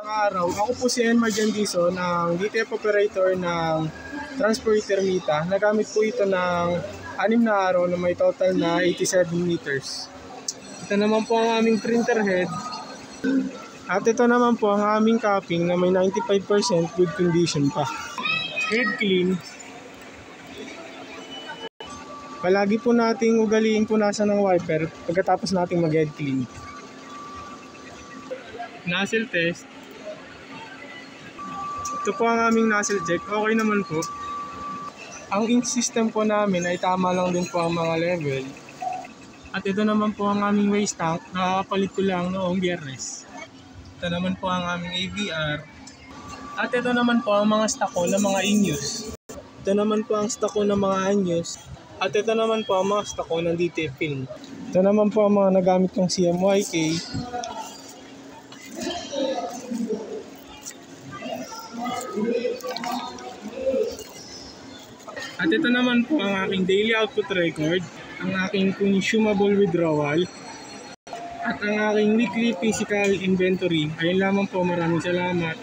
araw. Ako po si Enmar Jandiso ng DTF operator ng Transporter Mita. Nagamit po ito ng 6 na araw na may total na 87 meters. Ito naman po ang aming printer head. At ito naman po ang aming capping na may 95% good condition pa. Head clean. Palagi po nating ugaliin punasan ng wiper pagkatapos nating mag-head clean. Nozzle test. Ito po ang aming nozzle check. Okay naman po. Ang ink system po namin ay tama lang din po ang mga level. At ito naman po ang aming waste tank. Nakakapalit ko lang noong Biyernes. Ito naman po ang aming AVR. At ito naman po ang mga stock ko ng mga in-use. Ito naman po ang stock ko ng mga unused. At ito naman po ang mga stock ko ng DTF film. Ito naman po ang mga nagamit kong CMYK. At ito naman po ang aking daily output record, ang aking consumable withdrawal, at ang aking weekly physical inventory. Ayun lamang po, maraming salamat.